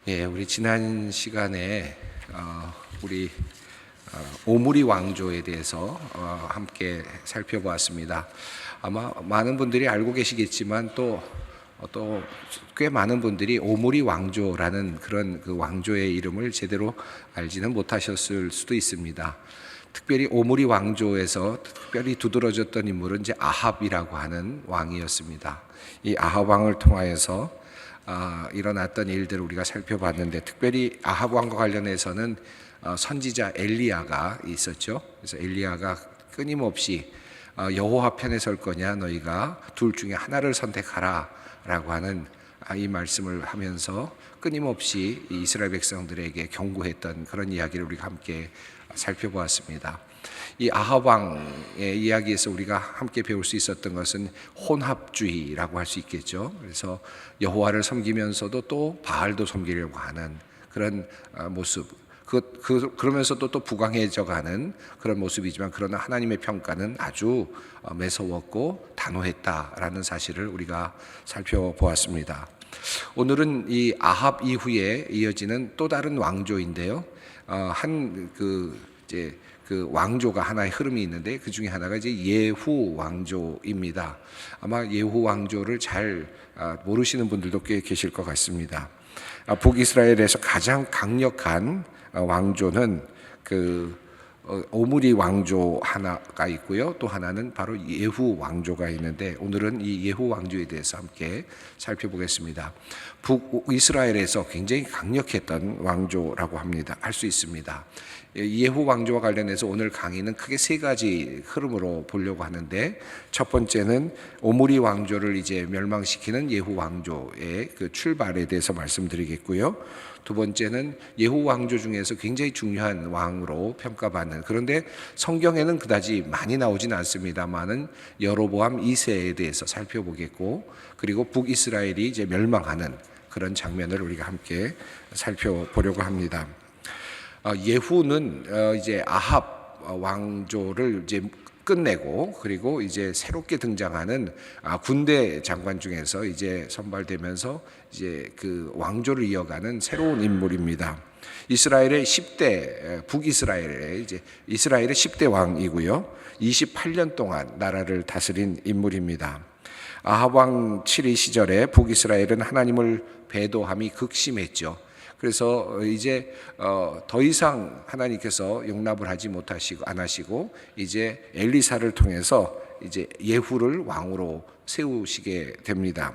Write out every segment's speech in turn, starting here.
예, 우리 지난 시간에 우리 오므리 왕조에 대해서 함께 살펴보았습니다. 아마 많은 분들이 알고 계시겠지만 또 꽤 많은 분들이 오므리 왕조라는 그런 그 왕조의 이름을 제대로 알지는 못하셨을 수도 있습니다. 특별히 오므리 왕조에서 특별히 두드러졌던 인물은 이제 아합이라고 하는 왕이었습니다. 이 아합 왕을 통하여서 일어났던 일들을 우리가 살펴봤는데, 특별히 아합 왕과 관련해서는 선지자 엘리야가 있었죠. 그래서 엘리야가 끊임없이 여호와 편에 설 거냐, 너희가 둘 중에 하나를 선택하라 라고 하는 이 말씀을 하면서 끊임없이 이스라엘 백성들에게 경고했던 그런 이야기를 우리가 함께 살펴보았습니다. 이 아합 왕의 이야기에서 우리가 함께 배울 수 있었던 것은 혼합주의라고 할 수 있겠죠. 그래서 여호와를 섬기면서도 또 바알도 섬기려고 하는 그런 모습, 그러면서도 또 부강해져가는 그런 모습이지만, 그러나 하나님의 평가는 아주 매서웠고 단호했다라는 사실을 우리가 살펴보았습니다. 오늘은 이 아합 이후에 이어지는 또 다른 왕조인데요. 그 왕조가 하나의 흐름이 있는데, 그 중에 하나가 이제 예후 왕조입니다. 아마 예후 왕조를 잘 모르시는 분들도 꽤 계실 것 같습니다. 북이스라엘에서 가장 강력한 왕조는 오므리 왕조 하나가 있고요. 또 하나는 바로 예후 왕조가 있는데, 오늘은 이 예후 왕조에 대해서 함께 살펴보겠습니다. 북이스라엘에서 굉장히 강력했던 왕조라고 할 수 있습니다. 예후 왕조와 관련해서 오늘 강의는 크게 세 가지 흐름으로 보려고 하는데, 첫 번째는 오므리 왕조를 이제 멸망시키는 예후 왕조의 그 출발에 대해서 말씀드리겠고요. 두 번째는 예후 왕조 중에서 굉장히 중요한 왕으로 평가받는, 그런데 성경에는 그다지 많이 나오진 않습니다만은 여로보암 2세에 대해서 살펴보겠고, 그리고 북이스라엘이 이제 멸망하는 그런 장면을 우리가 함께 살펴보려고 합니다. 예후는 이제 아합 왕조를 이제 끝내고, 그리고 이제 새롭게 등장하는 군대 장관 중에서 이제 선발되면서 이제 그 왕조를 이어가는 새로운 인물입니다. 이스라엘의 10대 북이스라엘의 이제 이스라엘의 10대 왕이고요. 28년 동안 나라를 다스린 인물입니다. 아합 왕 7위 시절에 북이스라엘은 하나님을 배도함이 극심했죠. 그래서 이제 더 이상 하나님께서 용납을 하지 못하시고 안 하시고, 이제 엘리사를 통해서 이제 예후를 왕으로 세우시게 됩니다.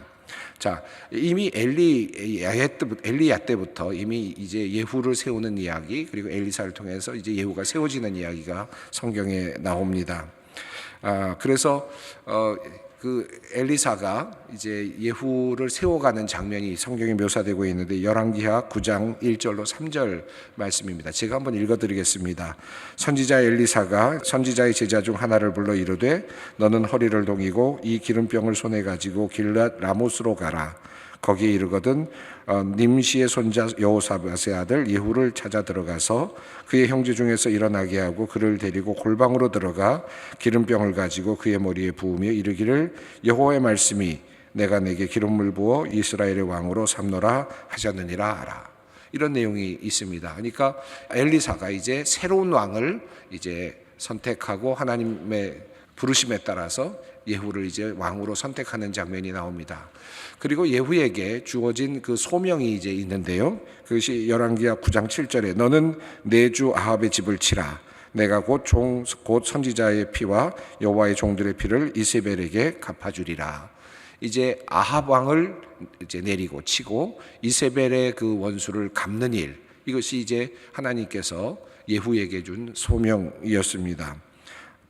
자, 이미 엘리야 때부터 이미 이제 예후를 세우는 이야기, 그리고 엘리사를 통해서 이제 예후가 세워지는 이야기가 성경에 나옵니다. 그래서 그 엘리사가 이제 예후를 세워가는 장면이 성경에 묘사되고 있는데, 열왕기하 9장 1절로 3절 말씀입니다. 제가 한번 읽어드리겠습니다. 선지자 엘리사가 선지자의 제자 중 하나를 불러 이르되, 너는 허리를 동이고 이 기름병을 손에 가지고 길랏 라모스로 가라. 거기에 이르거든 님시의 손자 여호사밧의 아들 예후를 찾아 들어가서 그의 형제 중에서 일어나게 하고 그를 데리고 골방으로 들어가 기름병을 가지고 그의 머리에 부으며 이르기를, 여호와의 말씀이 내가 내게 기름을 부어 이스라엘의 왕으로 삼노라 하셨느니라 하라. 이런 내용이 있습니다. 그러니까 엘리사가 이제 새로운 왕을 이제 선택하고 하나님의 부르심에 따라서 예후를 이제 왕으로 선택하는 장면이 나옵니다. 그리고 예후에게 주어진 그 소명이 이제 있는데요. 그것이 열왕기하 9장 7절에 너는 내 주 아합의 집을 치라. 내가 곧 선지자의 피와 여호와의 종들의 피를 이세벨에게 갚아주리라. 이제 아합 왕을 이제 내리고 치고 이세벨의 그 원수를 갚는 일, 이것이 이제 하나님께서 예후에게 준 소명이었습니다.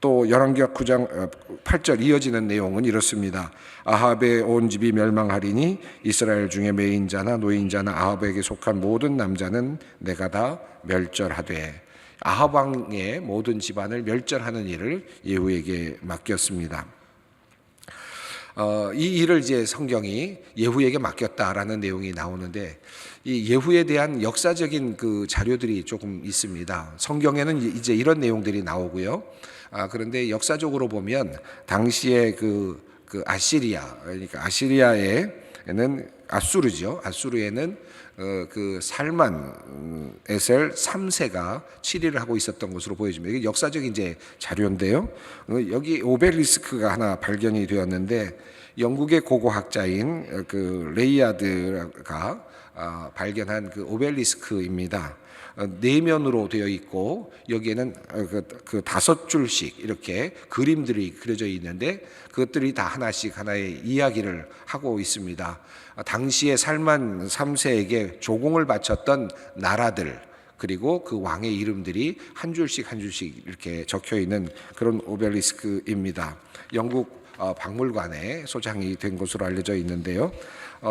또 열왕기하 9장 8절 이어지는 내용은 이렇습니다. 아합의 온 집이 멸망하리니 이스라엘 중에 매인자나 노인자나 아합에게 속한 모든 남자는 내가 다 멸절하되, 아합 왕의 모든 집안을 멸절하는 일을 예후에게 맡겼습니다. 이 일을 이제 성경이 예후에게 맡겼다라는 내용이 나오는데, 이 예후에 대한 역사적인 그 자료들이 조금 있습니다. 성경에는 이제 이런 내용들이 나오고요. 그런데 역사적으로 보면 당시에 그 아시리아, 그러니까 아시리아에는 아수르죠. 아수르에는 그 살만 에셀 3세가 치리를 하고 있었던 것으로 보여집니다. 이게 역사적인 이제 자료인데요. 여기 오벨리스크가 하나 발견이 되었는데 영국의 고고학자인 그 레이아드가 발견한 그 오벨리스크입니다. 네 면으로 되어 있고 여기에는 그 5줄씩 이렇게 그림들이 그려져 있는데 그것들이 다 하나씩 하나의 이야기를 하고 있습니다. 당시에 살만 3세에게 조공을 바쳤던 나라들 그리고 그 왕의 이름들이 한 줄씩 한 줄씩 이렇게 적혀 있는 그런 오벨리스크입니다. 영국 박물관에 소장이 된 것으로 알려져 있는데요.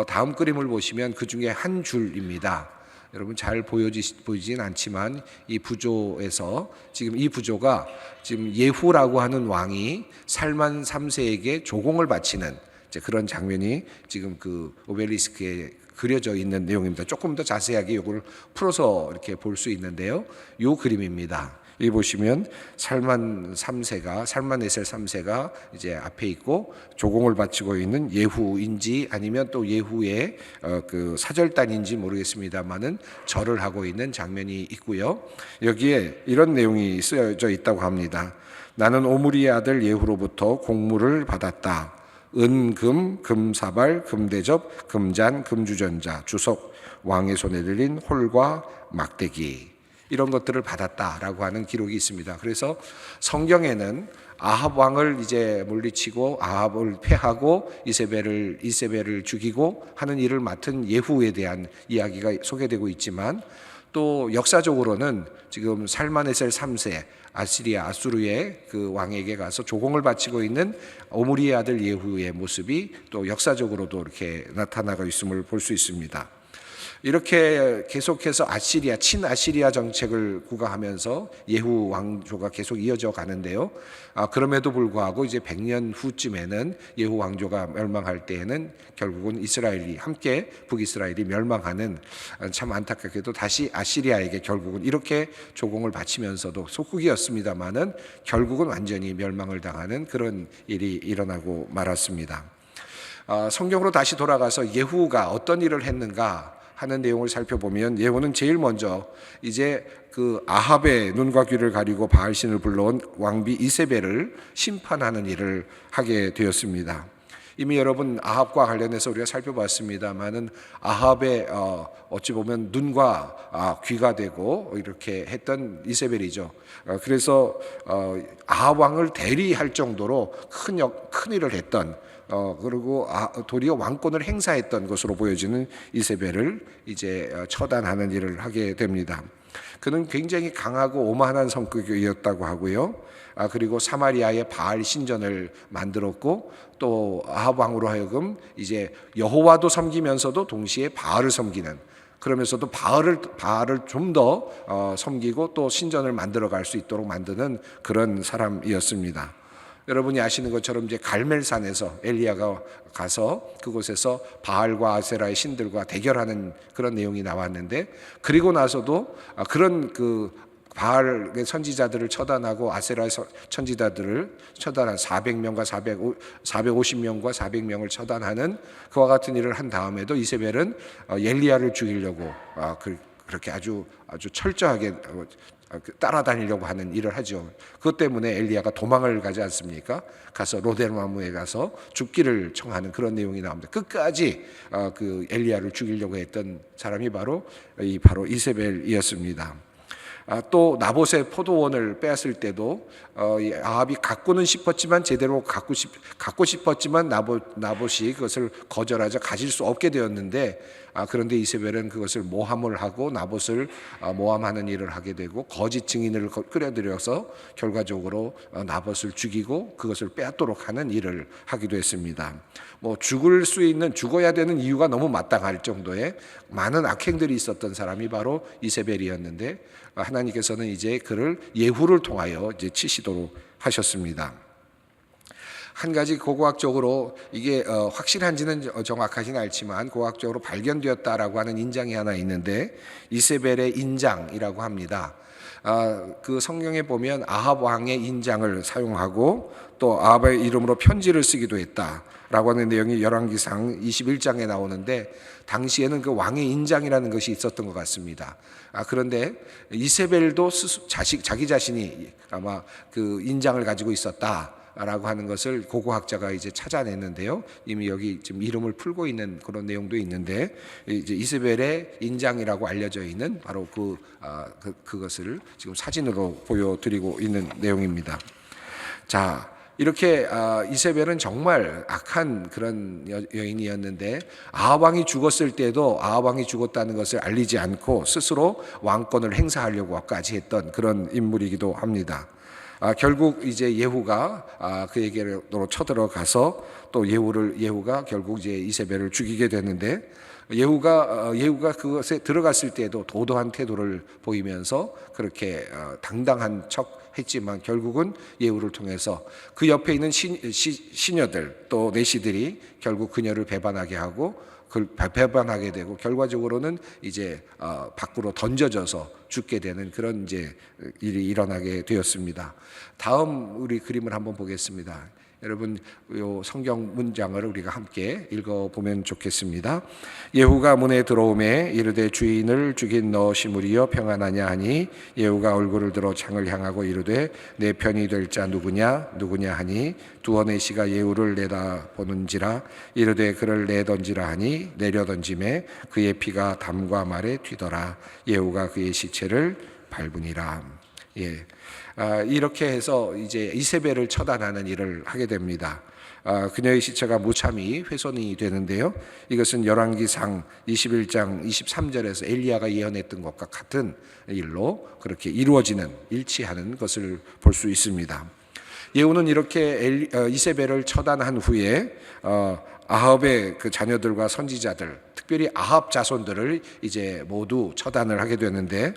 다음 그림을 보시면 그 중에 한 줄입니다. 여러분 잘 보이진 않지만 이 부조에서 지금 이 부조가 지금 예후라고 하는 왕이 살만 3세에게 조공을 바치는 그런 장면이 지금 그 오벨리스크에 그려져 있는 내용입니다. 조금 더 자세하게 이걸 풀어서 이렇게 볼 수 있는데요. 이 그림입니다. 여기 보시면 살만 에셀 3세가 이제 앞에 있고 조공을 바치고 있는 예후인지 아니면 또 예후의 그 사절단인지 모르겠습니다만은 절을 하고 있는 장면이 있고요. 여기에 이런 내용이 쓰여져 있다고 합니다. 나는 오므리의 아들 예후로부터 공물을 받았다. 은, 금, 금사발, 금대접, 금잔, 금주전자, 주석, 왕의 손에 들린 홀과 막대기 이런 것들을 받았다라고 하는 기록이 있습니다. 그래서 성경에는 아합 왕을 이제 물리치고 아합을 패하고 이세벨을 죽이고 하는 일을 맡은 예후에 대한 이야기가 소개되고 있지만 또 역사적으로는 지금 살마네셀 3세 아수르의 그 왕에게 가서 조공을 바치고 있는 오므리의 아들 예후의 모습이 또 역사적으로도 이렇게 나타나고 있음을 볼 수 있습니다. 이렇게 계속해서 친아시리아 정책을 구가하면서 예후 왕조가 계속 이어져 가는데요. 그럼에도 불구하고 이제 100년 후쯤에는 예후 왕조가 멸망할 때에는 결국은 이스라엘이 함께 북이스라엘이 멸망하는 참 안타깝게도 다시 아시리아에게 결국은 이렇게 조공을 바치면서도 속국이었습니다만은 결국은 완전히 멸망을 당하는 그런 일이 일어나고 말았습니다. 성경으로 다시 돌아가서 예후가 어떤 일을 했는가 하는 내용을 살펴보면 예후는 제일 먼저 이제 그 아합의 눈과 귀를 가리고 바알신을 불러온 왕비 이세벨을 심판하는 일을 하게 되었습니다. 이미 여러분 아합과 관련해서 우리가 살펴봤습니다만은 아합의 어찌 보면 눈과 귀가 되고 이렇게 했던 이세벨이죠. 그래서 아합 왕을 대리할 정도로 큰 일을 했던 그리고 도리어 왕권을 행사했던 것으로 보여지는 이세벨을 이제 처단하는 일을 하게 됩니다. 그는 굉장히 강하고 오만한 성격이었다고 하고요. 그리고 사마리아에 바알 신전을 만들었고 또 아합 왕으로 하여금 이제 여호와도 섬기면서도 동시에 바알을 섬기는 그러면서도 바알을 좀 더 섬기고 또 신전을 만들어 갈 수 있도록 만드는 그런 사람이었습니다. 여러분이 아시는 것처럼 이제 갈멜산에서 엘리야가 가서 그곳에서 바알과 아세라의 신들과 대결하는 그런 내용이 나왔는데 그리고 나서도 그런 그 바알의 선지자들을 처단하고 아세라의 선지자들을 처단한 400명과 450명과 400명을 처단하는 그와 같은 일을 한 다음에도 이세벨은 엘리야를 죽이려고 그렇게 아주 철저하게 따라다니려고 하는 일을 하죠. 그것 때문에 엘리야가 도망을 가지 않습니까? 가서 로데마무에 가서 죽기를 청하는 그런 내용이 나옵니다. 끝까지 그 엘리야를 죽이려고 했던 사람이 바로 이세벨이었습니다. 또 나봇의 포도원을 빼앗을 때도 아합이 갖고는 싶었지만 제대로 갖고 싶었지만 나봇이 그것을 거절하자 가질 수 없게 되었는데 그런데 이세벨은 그것을 모함을 하고 나봇을 모함하는 일을 하게 되고 거짓 증인을 끌어들여서 결과적으로 나봇을 죽이고 그것을 빼앗도록 하는 일을 하기도 했습니다. 죽어야 되는 이유가 너무 마땅할 정도의 많은 악행들이 있었던 사람이 바로 이세벨이었는데 하나님께서는 이제 그를 예후를 통하여 이제 치시도록 하셨습니다. 한 가지 고고학적으로 이게 확실한지는 정확하지는 않지만 고고학적으로 발견되었다라고 하는 인장이 하나 있는데 이세벨의 인장이라고 합니다. 그 성경에 보면 아합 왕의 인장을 사용하고 또 아합의 이름으로 편지를 쓰기도 했다라고 하는 내용이 열왕기상 21장에 나오는데, 당시에는 그 왕의 인장이라는 것이 있었던 것 같습니다. 그런데 이세벨도 자기 자신이 아마 그 인장을 가지고 있었다라고 하는 것을 고고학자가 이제 찾아냈는데요. 이미 여기 지금 이름을 풀고 있는 그런 내용도 있는데, 이제 이세벨의 인장이라고 알려져 있는 바로 그것을 지금 사진으로 보여드리고 있는 내용입니다. 자, 이렇게 이세벨은 정말 악한 그런 여인이었는데, 아합 왕이 죽었을 때도 아합 왕이 죽었다는 것을 알리지 않고 스스로 왕권을 행사하려고까지 했던 그런 인물이기도 합니다. 결국 이제 예후가 그에게로 쳐들어가서 또 예후가 결국 이제 이세벨을 죽이게 되는데, 예후가 그것에 들어갔을 때도 도도한 태도를 보이면서 그렇게 당당한 척 했지만, 결국은 예후를 통해서 그 옆에 있는 시녀들 또 내시들이 결국 그녀를 배반하게 하고, 배반하게 되고 결과적으로는 이제 밖으로 던져져서 죽게 되는 그런 이제 일이 일어나게 되었습니다. 다음 우리 그림을 한번 보겠습니다. 여러분, 요 성경 문장을 우리가 함께 읽어보면 좋겠습니다. 예후가 문에 들어오매 이르되 주인을 죽인 너 시므리여 평안하냐 하니, 예후가 얼굴을 들어 창을 향하고 이르되 내 편이 될 자 누구냐 하니, 두어 내시가 예후를 내다보는지라 이르되 그를 내던지라 하니, 내려던짐에 그의 피가 담과 말에 튀더라. 예후가 그의 시체를 밟으니라. 예. 이렇게 해서 이제 이세벨을 처단하는 일을 하게 됩니다. 그녀의 시체가 무참히 훼손이 되는데요. 이것은 열왕기상 21장 23절에서 엘리야가 예언했던 것과 같은 일로 그렇게 일치하는 것을 볼 수 있습니다. 예후는 이렇게 이세벨을 처단한 후에 아합의 그 자녀들과 선지자들, 특별히 아합 자손들을 이제 모두 처단을 하게 되는데,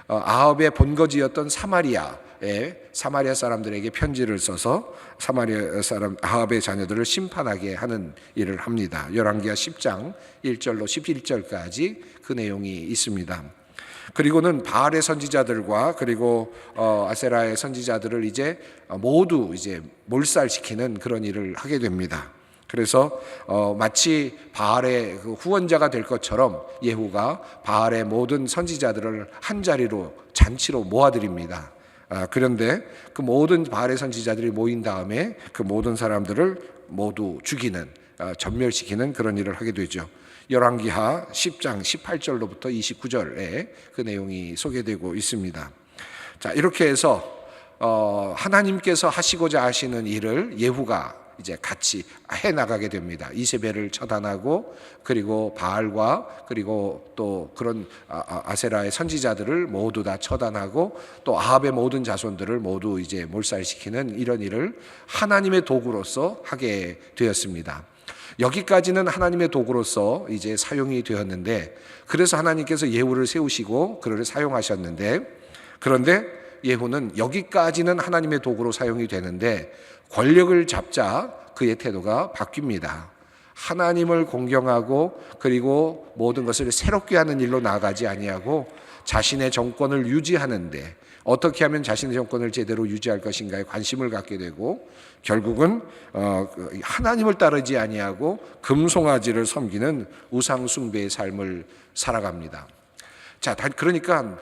아합의 본거지였던 사마리아 사람들에게 편지를 써서 아합의 자녀들을 심판하게 하는 일을 합니다. 열왕기하 10장 1절로 11절까지 그 내용이 있습니다. 그리고는 바알의 선지자들과 그리고 아세라의 선지자들을 이제 모두 이제 몰살시키는 그런 일을 하게 됩니다. 그래서 마치 바알의 그 후원자가 될 것처럼 예후가 바알의 모든 선지자들을 한 자리로 잔치로 모아드립니다. 그런데 그 모든 바알의 선지자들이 모인 다음에 그 모든 사람들을 모두 죽이는, 전멸시키는 그런 일을 하게 되죠. 열왕기하 10장 18절로부터 29절에 그 내용이 소개되고 있습니다. 자, 이렇게 해서 하나님께서 하시고자 하시는 일을 예후가 이제 같이 해 나가게 됩니다. 이세벨을 처단하고, 그리고 바알과 그리고 또 그런 아세라의 선지자들을 모두 다 처단하고, 또 아합의 모든 자손들을 모두 이제 몰살시키는 이런 일을 하나님의 도구로서 하게 되었습니다. 여기까지는 하나님의 도구로서 이제 사용이 되었는데, 그래서 하나님께서 예후를 세우시고 그를 사용하셨는데, 그런데 예후는 여기까지는 하나님의 도구로 사용이 되는데 권력을 잡자 그의 태도가 바뀝니다. 하나님을 공경하고 그리고 모든 것을 새롭게 하는 일로 나아가지 아니하고 자신의 정권을 유지하는데 어떻게 하면 자신의 정권을 제대로 유지할 것인가에 관심을 갖게 되고, 결국은 하나님을 따르지 아니하고 금송아지를 섬기는 우상 숭배의 삶을 살아갑니다. 자, 그러니까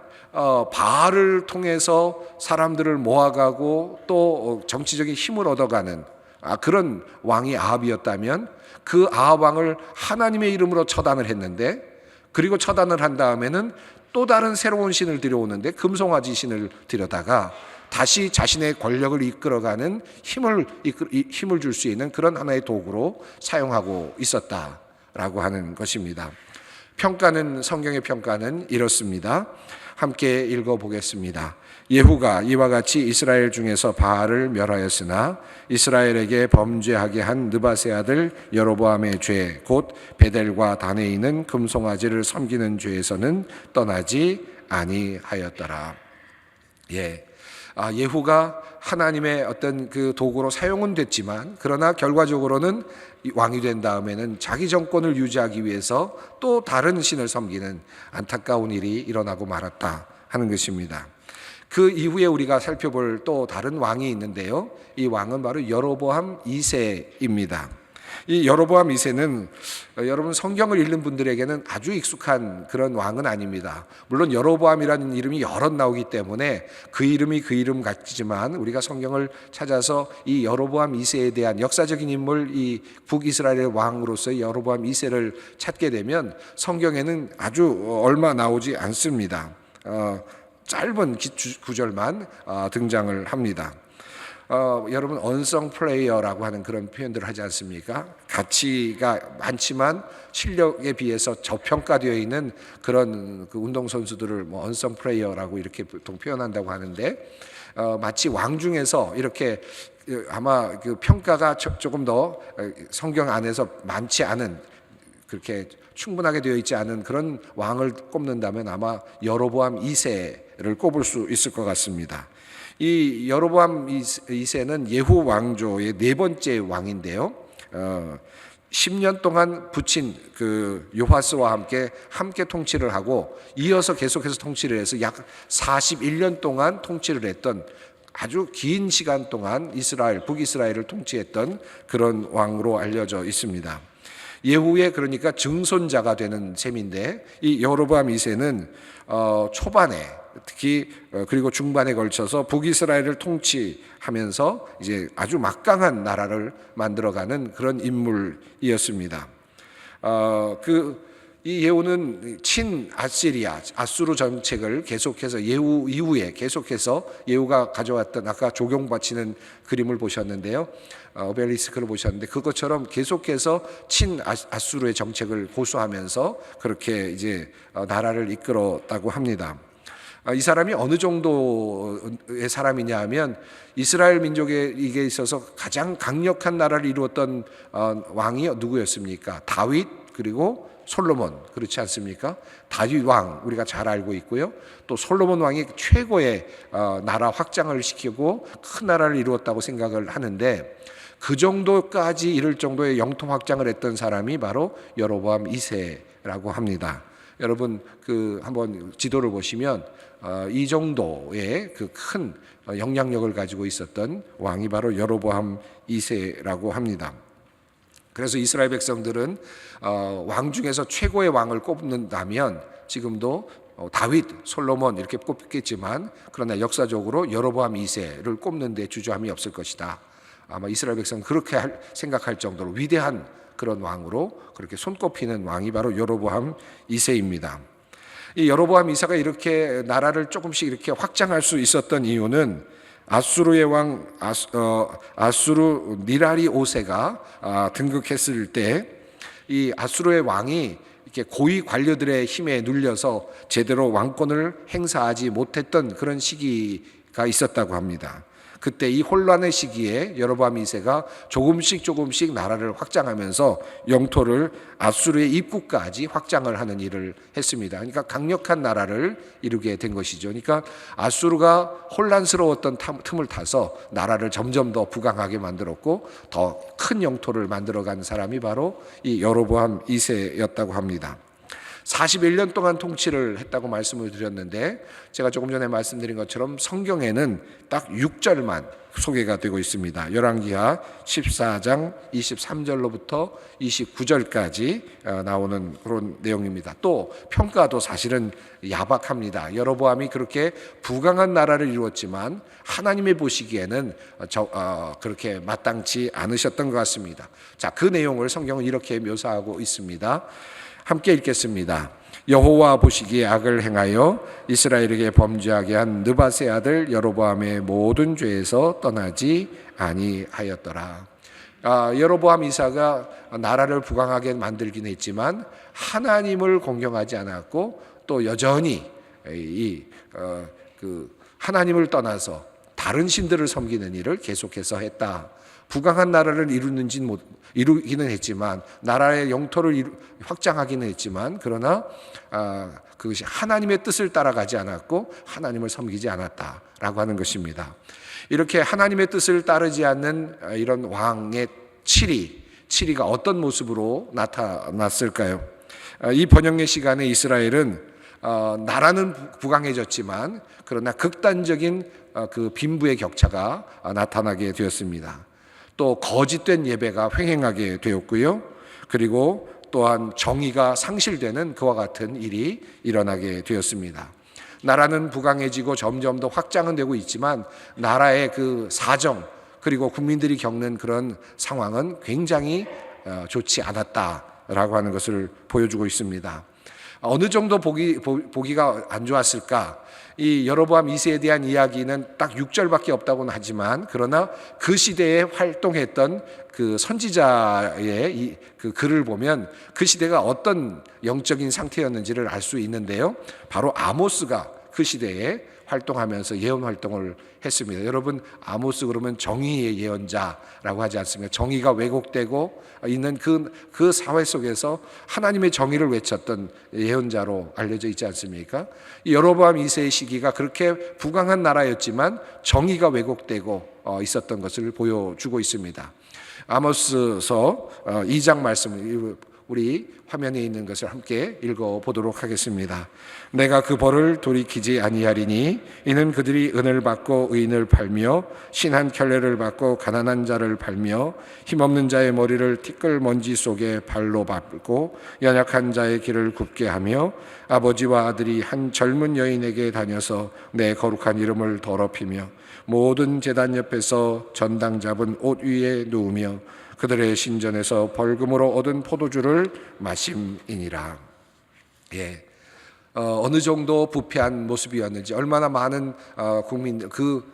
바알을 통해서 사람들을 모아가고 또 정치적인 힘을 얻어가는 그런 왕이 아합이었다면, 그 아합 왕을 하나님의 이름으로 처단을 했는데, 그리고 처단을 한 다음에는 또 다른 새로운 신을 들여오는데 금송아지 신을 들여다가 다시 자신의 권력을 이끌어가는 힘을 줄 수 있는 그런 하나의 도구로 사용하고 있었다라고 하는 것입니다. 성경의 평가는 이렇습니다. 함께 읽어보겠습니다. 예후가 이와 같이 이스라엘 중에서 바알을 멸하였으나 이스라엘에게 범죄하게 한 느바세 아들 여로보암의 죄 곧 베델과 단에 있는 금송아지를 섬기는 죄에서는 떠나지 아니하였더라. 예후가 하나님의 어떤 그 도구로 사용은 됐지만, 그러나 결과적으로는 왕이 된 다음에는 자기 정권을 유지하기 위해서 또 다른 신을 섬기는 안타까운 일이 일어나고 말았다 하는 것입니다. 그 이후에 우리가 살펴볼 또 다른 왕이 있는데요. 이 왕은 바로 여로보암 2세입니다. 이 여로보암 2세는 여러분 성경을 읽는 분들에게는 아주 익숙한 그런 왕은 아닙니다. 물론 여로보암이라는 이름이 여럿 나오기 때문에 그 이름이 그 이름 같지만 우리가 성경을 찾아서 이 여로보암 2세에 대한 역사적인 인물, 이 북이스라엘의 왕으로서의 여로보암 2세를 찾게 되면 성경에는 아주 얼마 나오지 않습니다. 짧은 구절만 등장을 합니다. 여러분 언성 플레이어라고 하는 그런 표현들을 하지 않습니까? 가치가 많지만 실력에 비해서 저평가되어 있는 그런 그 운동선수들을 뭐 언성 플레이어라고 이렇게 보통 표현한다고 하는데 마치 왕 중에서 이렇게 아마 그 평가가 조금 더 성경 안에서 많지 않은, 그렇게 충분하게 되어 있지 않은 그런 왕을 꼽는다면 아마 여로보암 2세를 꼽을 수 있을 것 같습니다. 이 여로보암 2세는 예후 왕조의 네 번째 왕인데요. 10년 동안 붙인 그 요하스와 함께 통치를 하고 이어서 계속해서 통치를 해서 약 41년 동안 통치를 했던, 아주 긴 시간 동안 북이스라엘을 통치했던 그런 왕으로 알려져 있습니다. 예후의 그러니까 증손자가 되는 셈인데, 이 여로보암 2세는 초반에 특히 그리고 중반에 걸쳐서 북이스라엘을 통치하면서 이제 아주 막강한 나라를 만들어가는 그런 인물이었습니다. 이 예후는 친 아수르 정책을 계속해서 예후 이후에 계속해서 예후가 가져왔던, 아까 조경 바치는 그림을 보셨는데요. 오벨리스크를 보셨는데 그것처럼 계속해서 친 아수르의 정책을 고수하면서 그렇게 이제 나라를 이끌었다고 합니다. 이 사람이 어느 정도의 사람이냐 하면 이스라엘 민족에게 있어서 가장 강력한 나라를 이루었던 왕이 누구였습니까? 다윗, 그리고 솔로몬, 그렇지 않습니까? 다윗 왕 우리가 잘 알고 있고요. 또 솔로몬 왕이 최고의 나라 확장을 시키고 큰 나라를 이루었다고 생각을 하는데, 그 정도까지 이를 정도의 영토 확장을 했던 사람이 바로 여로보암 2세라고 합니다. 여러분 한번 지도를 보시면 이 정도의 그 큰 영향력을 가지고 있었던 왕이 바로 여로보암 2세라고 합니다. 그래서 이스라엘 백성들은 왕 중에서 최고의 왕을 꼽는다면 지금도 다윗, 솔로몬 이렇게 꼽겠지만, 그러나 역사적으로 여로보암 2세를 꼽는 데 주저함이 없을 것이다. 아마 이스라엘 백성은 그렇게 생각할 정도로 위대한 그런 왕으로 그렇게 손꼽히는 왕이 바로 여로보암 2세입니다. 이 여로보암 2세가 이렇게 나라를 조금씩 이렇게 확장할 수 있었던 이유는 아수르의 왕 아수르 니라리 5세가 등극했을 때 이 아수르의 왕이 이렇게 고위 관료들의 힘에 눌려서 제대로 왕권을 행사하지 못했던 그런 시기가 있었다고 합니다. 그때 이 혼란의 시기에 여로보암 2세가 조금씩 나라를 확장하면서 영토를 아수르의 입구까지 확장을 하는 일을 했습니다. 그러니까 강력한 나라를 이루게 된 것이죠. 그러니까 아수르가 혼란스러웠던 틈을 타서 나라를 점점 더 부강하게 만들었고 더 큰 영토를 만들어간 사람이 바로 이 여로보암 2세였다고 합니다. 41년 동안 통치를 했다고 말씀을 드렸는데, 제가 조금 전에 말씀드린 것처럼 성경에는 딱 6절만 소개가 되고 있습니다. 열왕기하 14장 23절로부터 29절까지 나오는 그런 내용입니다. 또 평가도 사실은 야박합니다. 여로보암이 그렇게 부강한 나라를 이루었지만 하나님의 보시기에는 그렇게 마땅치 않으셨던 것 같습니다. 자, 그 내용을 성경은 이렇게 묘사하고 있습니다. 함께 읽겠습니다. 여호와 보시기에 악을 행하여 이스라엘에게 범죄하게 한 느밧의 아들 여로보암의 모든 죄에서 떠나지 아니하였더라. 여로보암 2세가 나라를 부강하게 만들긴 했지만 하나님을 공경하지 않았고 또 여전히 하나님을 떠나서 다른 신들을 섬기는 일을 계속해서 했다. 부강한 나라를 이루기는 했지만, 나라의 영토를 확장하기는 했지만, 그러나 그것이 하나님의 뜻을 따라가지 않았고 하나님을 섬기지 않았다라고 하는 것입니다. 이렇게 하나님의 뜻을 따르지 않는 이런 왕의 치리가 어떤 모습으로 나타났을까요? 이 번영의 시간에 이스라엘은 나라는 부강해졌지만 그러나 극단적인 그 빈부의 격차가 나타나게 되었습니다. 또 거짓된 예배가 횡행하게 되었고요. 그리고 또한 정의가 상실되는 그와 같은 일이 일어나게 되었습니다. 나라는 부강해지고 점점 더 확장은 되고 있지만 나라의 그 사정 그리고 국민들이 겪는 그런 상황은 굉장히 좋지 않았다라고 하는 것을 보여주고 있습니다. 어느 정도 보기가 안 좋았을까? 이 여로보암 2세에 대한 이야기는 딱 6절밖에 없다고는 하지만 그러나 그 시대에 활동했던 그 선지자의 그 글을 보면 그 시대가 어떤 영적인 상태였는지를 알 수 있는데요. 바로 아모스가 그 시대에 활동하면서 예언 활동을 했습니다. 여러분, 아모스 그러면 정의의 예언자라고 하지 않습니까? 정의가 왜곡되고 있는 그 사회 속에서 하나님의 정의를 외쳤던 예언자로 알려져 있지 않습니까? 이 여로보암 2세의 시기가 그렇게 부강한 나라였지만 정의가 왜곡되고 있었던 것을 보여주고 있습니다. 아모스서 2장 말씀, 우리 화면에 있는 것을 함께 읽어보도록 하겠습니다. 내가 그 벌을 돌이키지 아니하리니 이는 그들이 은을 받고 의인을 팔며 신한 켤레를 받고 가난한 자를 팔며 힘없는 자의 머리를 티끌 먼지 속에 발로 밟고 연약한 자의 길을 굽게 하며 아버지와 아들이 한 젊은 여인에게 다녀서 내 거룩한 이름을 더럽히며 모든 제단 옆에서 전당 잡은 옷 위에 누우며 그들의 신전에서 벌금으로 얻은 포도주를 마심이니라. 예, 어느 정도 부패한 모습이었는지, 얼마나 많은 국민 그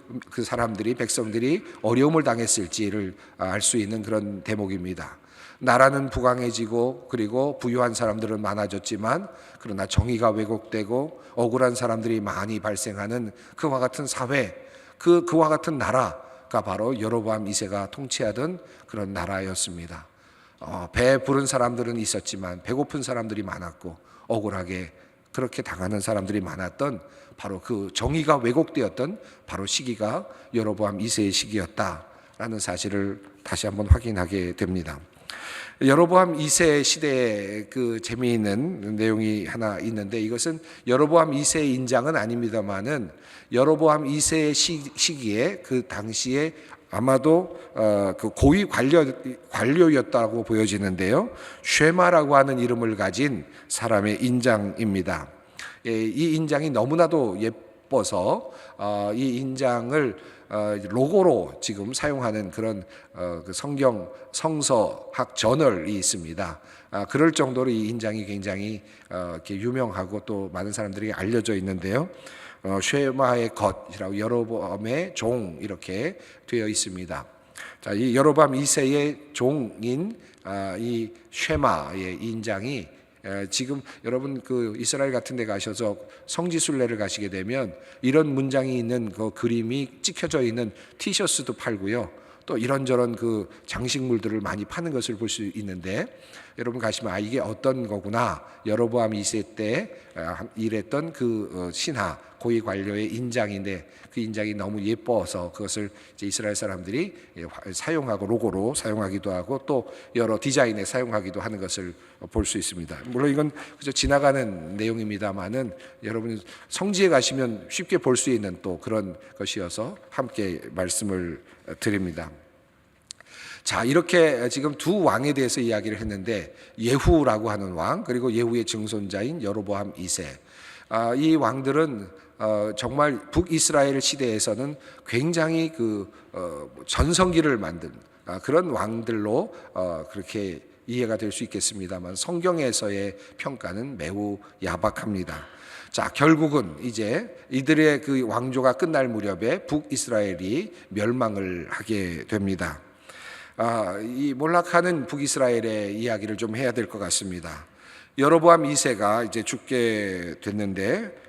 사람들이, 백성들이 어려움을 당했을지를 알 수 있는 그런 대목입니다. 나라는 부강해지고 그리고 부유한 사람들은 많아졌지만 그러나 정의가 왜곡되고 억울한 사람들이 많이 발생하는 그와 같은 사회, 그와 같은 나라가 바로 여로보암 2세가 통치하던 그런 나라였습니다. 배 부른 사람들은 있었지만 배고픈 사람들이 많았고 억울하게 그렇게 당하는 사람들이 많았던 바로 그 정의가 왜곡되었던 바로 시기가 여로보암 2세의 시기였다라는 사실을 다시 한번 확인하게 됩니다. 여로보암 2세 시대에 그 재미있는 내용이 하나 있는데, 이것은 여로보암 2세의 인장은 아닙니다만은 여로보암 2세의 시기에 그 당시에 아마도 그 고위 관료였다고 보여지는데요. 쉐마라고 하는 이름을 가진 사람의 인장입니다. 이 인장이 너무나도 예뻐서 이 인장을 로고로 지금 사용하는 그런 그 성서학 저널이 있습니다. 그럴 정도로 이 인장이 굉장히 이렇게 유명하고 또 많은 사람들이 알려져 있는데요. 쉐마의 것이라고 여로보암의 종 이렇게 되어 있습니다. 자, 이 여로보암 2세의 종인 이 쉐마의 인장이 지금 여러분 그 이스라엘 같은 데 가셔서 성지순례를 가시게 되면 이런 문장이 있는 그 그림이 찍혀져 있는 티셔츠도 팔고요. 또 이런저런 그 장식물들을 많이 파는 것을 볼 수 있는데, 여러분 가시면 이게 어떤 거구나. 여로보암 2세 때 일했던 그 신하 고위 관료의 인장인데 그 인장이 너무 예뻐서 그것을 이제 이스라엘 사람들이 사용하고 로고로 사용하기도 하고 또 여러 디자인에 사용하기도 하는 것을 볼 수 있습니다. 물론 이건 그저 지나가는 내용입니다만은 여러분 성지에 가시면 쉽게 볼 수 있는 또 그런 것이어서 함께 말씀을 드립니다. 자, 이렇게 지금 두 왕에 대해서 이야기를 했는데, 예후라고 하는 왕 그리고 예후의 증손자인 여로보암 2세, 이 왕들은 정말 북이스라엘 시대에서는 굉장히 그 전성기를 만든 그런 왕들로 그렇게 이해가 될 수 있겠습니다만 성경에서의 평가는 매우 야박합니다. 자, 결국은 이제 이들의 그 왕조가 끝날 무렵에 북이스라엘이 멸망을 하게 됩니다. 이 몰락하는 북이스라엘의 이야기를 좀 해야 될 것 같습니다. 여로보암 2세가 이제 죽게 됐는데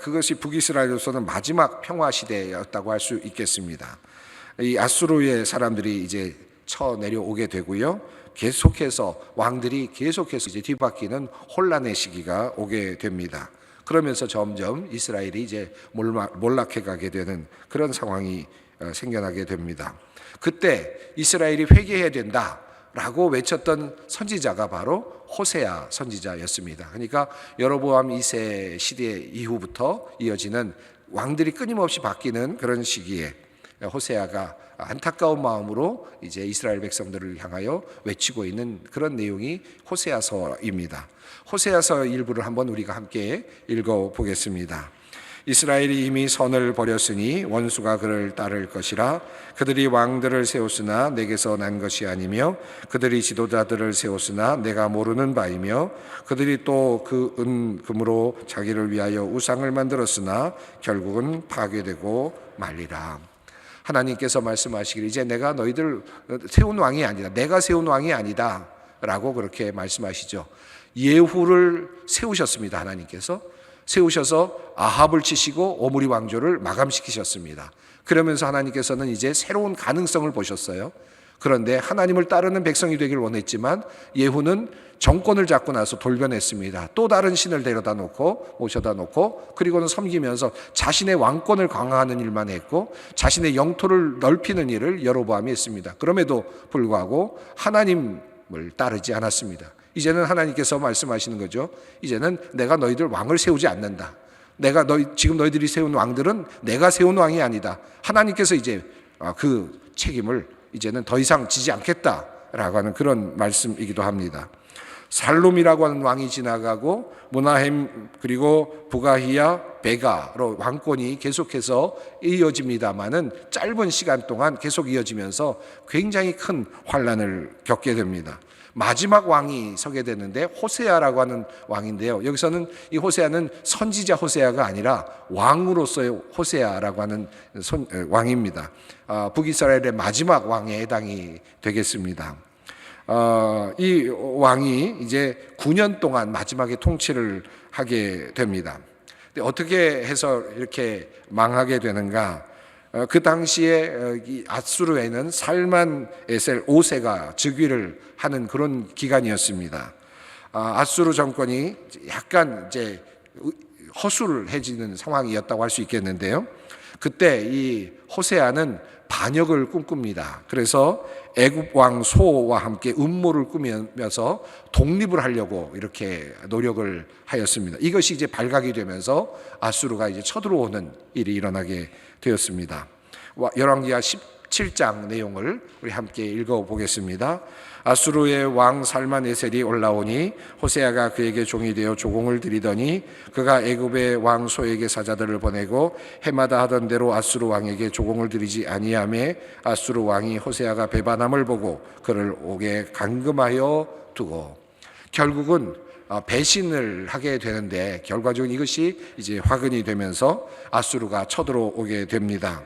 그것이 북이스라엘로서는 마지막 평화 시대였다고 할 수 있겠습니다. 이 아수르의 사람들이 이제 쳐 내려오게 되고요. 계속해서 왕들이 계속해서 이제 뒤바뀌는 혼란의 시기가 오게 됩니다. 그러면서 점점 이스라엘이 이제 몰락해 가게 되는 그런 상황이 생겨나게 됩니다. 그때 이스라엘이 회개해야 된다. 라고 외쳤던 선지자가 바로 호세아 선지자였습니다. 그러니까 여로보암 2세 시대 이후부터 이어지는 왕들이 끊임없이 바뀌는 그런 시기에 호세아가 안타까운 마음으로 이제 이스라엘 백성들을 향하여 외치고 있는 그런 내용이 호세아서입니다. 호세아서 일부를 한번 우리가 함께 읽어보겠습니다. 이스라엘이 이미 선을 버렸으니 원수가 그를 따를 것이라. 그들이 왕들을 세웠으나 내게서 난 것이 아니며 그들이 지도자들을 세웠으나 내가 모르는 바이며 그들이 또 그 금으로 자기를 위하여 우상을 만들었으나 결국은 파괴되고 말리라. 하나님께서 말씀하시기를 이제 내가 너희들 세운 왕이 아니다, 내가 세운 왕이 아니다 라고 그렇게 말씀하시죠. 예후를 세우셨습니다. 하나님께서 세우셔서 아합을 치시고 오므리 왕조를 마감시키셨습니다. 그러면서 하나님께서는 이제 새로운 가능성을 보셨어요. 그런데 하나님을 따르는 백성이 되길 원했지만 예후는 정권을 잡고 나서 돌변했습니다. 또 다른 신을 데려다 놓고 모셔다 놓고 그리고는 섬기면서 자신의 왕권을 강화하는 일만 했고 자신의 영토를 넓히는 일을 여로보암이 했습니다. 그럼에도 불구하고 하나님을 따르지 않았습니다. 이제는 하나님께서 말씀하시는 거죠. 이제는 내가 너희들 왕을 세우지 않는다. 지금 너희들이 세운 왕들은 내가 세운 왕이 아니다. 하나님께서 이제 그 책임을 이제는 더 이상 지지 않겠다라고 하는 그런 말씀이기도 합니다. 살룸이라고 하는 왕이 지나가고 무나햄 그리고 부가히야 베가로 왕권이 계속해서 이어집니다마는 짧은 시간 동안 계속 이어지면서 굉장히 큰 환란을 겪게 됩니다. 마지막 왕이 서게 되는데 호세아라고 하는 왕인데요. 여기서는 이 호세아는 선지자 호세아가 아니라 왕으로서의 호세아라고 하는 왕입니다. 북이스라엘의 마지막 왕에 해당이 되겠습니다. 이 왕이 이제 9년 동안 마지막에 통치를 하게 됩니다. 근데 어떻게 해서 이렇게 망하게 되는가? 그 당시에 이 아수르에는 살만 에셀 5세가 즉위를 하는 그런 기간이었습니다. 아수르 정권이 약간 이제 허술해지는 상황이었다고 할 수 있겠는데요. 그때 이 호세아는 반역을 꿈꿉니다. 그래서 애굽 왕 소와 함께 음모를 꾸면서 독립을 하려고 이렇게 노력을 하였습니다. 이것이 이제 발각이 되면서 아수르가 이제 쳐들어오는 일이 일어나게 되었습니다. 열왕기하 17장 내용을 우리 함께 읽어보겠습니다. 아수르의 왕 살만에셀이 올라오니 호세아가 그에게 종이 되어 조공을 드리더니 그가 애굽의 왕 소에게 사자들을 보내고 해마다 하던 대로 아수르 왕에게 조공을 드리지 아니하매 아수르 왕이 호세아가 배반함을 보고 그를 옥에 감금하여 두고 결국은 배신을 하게 되는데 결과적으로 이것이 이제 화근이 되면서 아수르가 쳐들어오게 됩니다.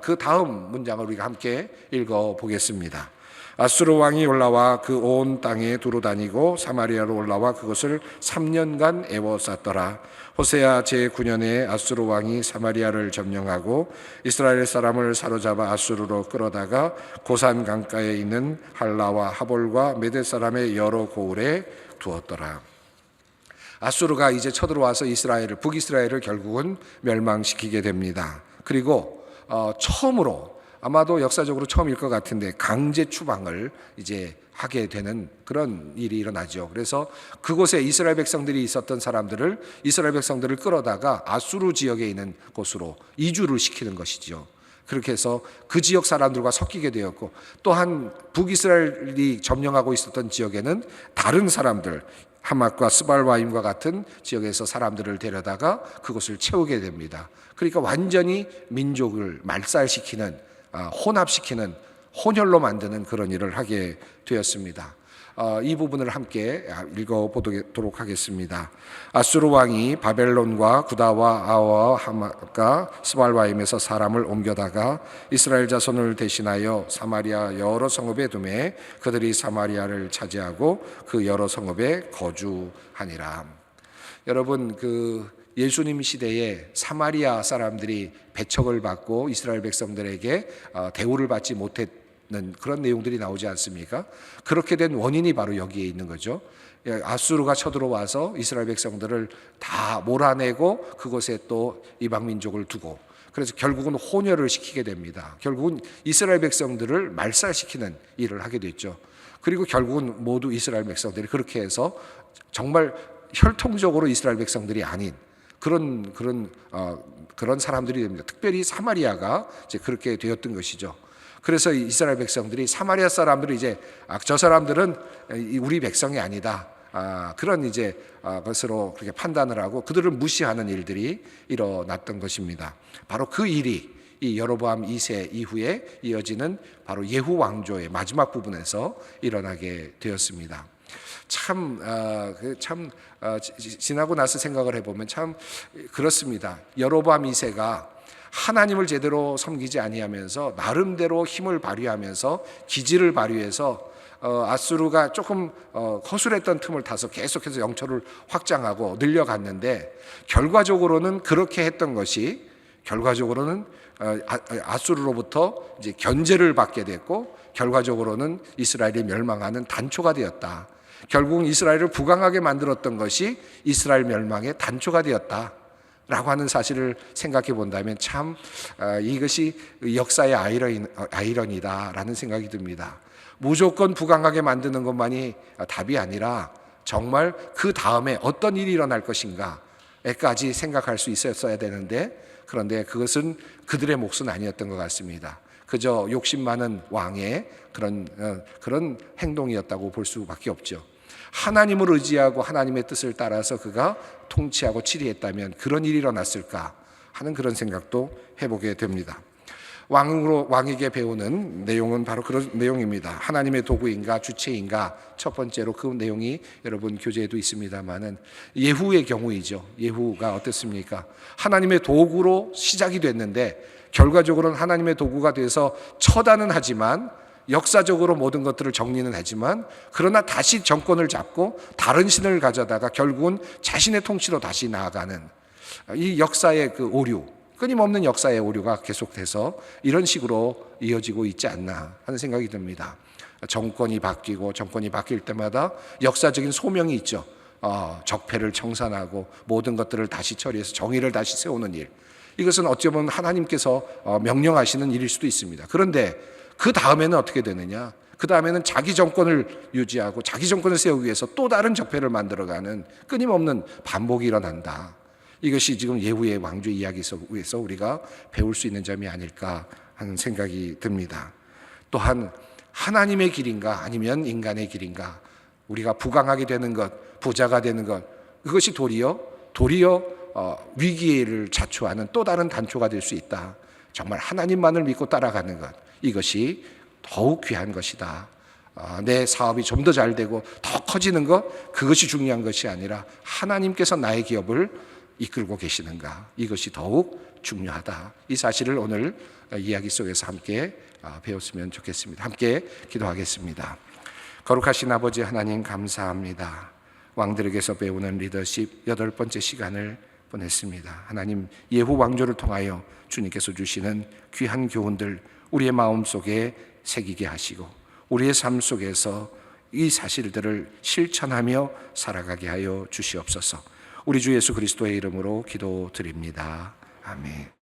그 다음 문장을 우리가 함께 읽어보겠습니다. 아수르 왕이 올라와 그 온 땅에 두루 다니고 사마리아로 올라와 그것을 3년간 애워쌌더라. 호세아 제9년에 아수르 왕이 사마리아를 점령하고 이스라엘 사람을 사로잡아 아수르로 끌어다가 고산 강가에 있는 할라와 하볼과 메대 사람의 여러 고을에 두었더라. 아수르가 이제 쳐들어와서 북이스라엘을 결국은 멸망시키게 됩니다. 그리고 처음으로 아마도 역사적으로 처음일 것 같은데 강제 추방을 이제 하게 되는 그런 일이 일어나죠. 그래서 그곳에 이스라엘 백성들이 이스라엘 백성들을 끌어다가 아수르 지역에 있는 곳으로 이주를 시키는 것이죠. 그렇게 해서 그 지역 사람들과 섞이게 되었고 또한 북이스라엘이 점령하고 있었던 지역에는 다른 사람들 하맛과 스발와임과 같은 지역에서 사람들을 데려다가 그곳을 채우게 됩니다. 그러니까 완전히 민족을 말살시키는 혼합시키는 혼혈로 만드는 그런 일을 하게 되었습니다. 이 부분을 함께 읽어보도록 하겠습니다. 아수르 왕이 바벨론과 구다와 아와 하맛과 스발와임에서 사람을 옮겨다가 이스라엘 자손을 대신하여 사마리아 여러 성읍에 두매 그들이 사마리아를 차지하고 그 여러 성읍에 거주하니라. 여러분 예수님 시대에 사마리아 사람들이 배척을 받고 이스라엘 백성들에게 대우를 받지 못했는 그런 내용들이 나오지 않습니까? 그렇게 된 원인이 바로 여기에 있는 거죠. 아수르가 쳐들어와서 이스라엘 백성들을 다 몰아내고 그곳에 또 이방 민족을 두고 그래서 결국은 혼혈을 시키게 됩니다. 결국은 이스라엘 백성들을 말살시키는 일을 하게 됐죠. 그리고 결국은 모두 이스라엘 백성들이 그렇게 해서 정말 혈통적으로 이스라엘 백성들이 아닌 그런 사람들이 됩니다. 특별히 사마리아가 이제 그렇게 되었던 것이죠. 그래서 이스라엘 백성들이 사마리아 사람들이 이제 저 사람들은 우리 백성이 아니다. 그런 이제 것으로 그렇게 판단을 하고 그들을 무시하는 일들이 일어났던 것입니다. 바로 그 일이 이 여로보암 2세 이후에 이어지는 바로 예후 왕조의 마지막 부분에서 일어나게 되었습니다. 지나고 나서 생각을 해보면 참 그렇습니다. 여로보암 2세가 하나님을 제대로 섬기지 아니하면서 나름대로 힘을 발휘하면서 기지를 발휘해서 아수르가 조금 허술했던 틈을 타서 계속해서 영토를 확장하고 늘려갔는데 결과적으로는 그렇게 했던 것이 결과적으로는 아수르로부터 이제 견제를 받게 됐고 결과적으로는 이스라엘이 멸망하는 단초가 되었다. 결국 이스라엘을 부강하게 만들었던 것이 이스라엘 멸망의 단초가 되었다라고 하는 사실을 생각해 본다면 참 이것이 역사의 아이러니다라는 생각이 듭니다. 무조건 부강하게 만드는 것만이 답이 아니라 정말 그 다음에 어떤 일이 일어날 것인가에까지 생각할 수 있었어야 되는데 그런데 그것은 그들의 몫은 아니었던 것 같습니다. 그저 욕심 많은 왕의 그런 행동이었다고 볼 수밖에 없죠. 하나님을 의지하고 하나님의 뜻을 따라서 그가 통치하고 치리했다면 그런 일이 일어났을까 하는 그런 생각도 해보게 됩니다. 왕에게 배우는 내용은 바로 그런 내용입니다. 하나님의 도구인가 주체인가 첫 번째로 그 내용이 여러분 교재에도 있습니다만은 예후의 경우이죠. 예후가 어땠습니까? 하나님의 도구로 시작이 됐는데 결과적으로는 하나님의 도구가 돼서 처단은 하지만 역사적으로 모든 것들을 정리는 하지만 그러나 다시 정권을 잡고 다른 신을 가져다가 결국은 자신의 통치로 다시 나아가는 이 역사의 그 오류, 끊임없는 역사의 오류가 계속돼서 이런 식으로 이어지고 있지 않나 하는 생각이 듭니다. 정권이 바뀔 때마다 역사적인 소명이 있죠. 적폐를 청산하고 모든 것들을 다시 처리해서 정의를 다시 세우는 일. 이것은 어찌 보면 하나님께서 명령하시는 일일 수도 있습니다. 그런데 그 다음에는 어떻게 되느냐? 그 다음에는 자기 정권을 유지하고 자기 정권을 세우기 위해서 또 다른 적폐를 만들어가는 끊임없는 반복이 일어난다. 이것이 지금 예후의 왕조 이야기 속에서 우리가 배울 수 있는 점이 아닐까 하는 생각이 듭니다. 또한 하나님의 길인가 아니면 인간의 길인가, 우리가 부강하게 되는 것, 부자가 되는 것, 그것이 도리어 위기를 자초하는 또 다른 단초가 될 수 있다. 정말 하나님만을 믿고 따라가는 것, 이것이 더욱 귀한 것이다. 내 사업이 좀 더 잘 되고 더 커지는 것, 그것이 중요한 것이 아니라 하나님께서 나의 기업을 이끌고 계시는가, 이것이 더욱 중요하다. 이 사실을 오늘 이야기 속에서 함께 배웠으면 좋겠습니다. 함께 기도하겠습니다. 거룩하신 아버지 하나님, 감사합니다. 왕들에게서 배우는 리더십 8번째 시간을 보냈습니다. 하나님, 예후 왕조를 통하여 주님께서 주시는 귀한 교훈들 우리의 마음속에 새기게 하시고 우리의 삶 속에서 이 사실들을 실천하며 살아가게 하여 주시옵소서. 우리 주 예수 그리스도의 이름으로 기도드립니다. 아멘.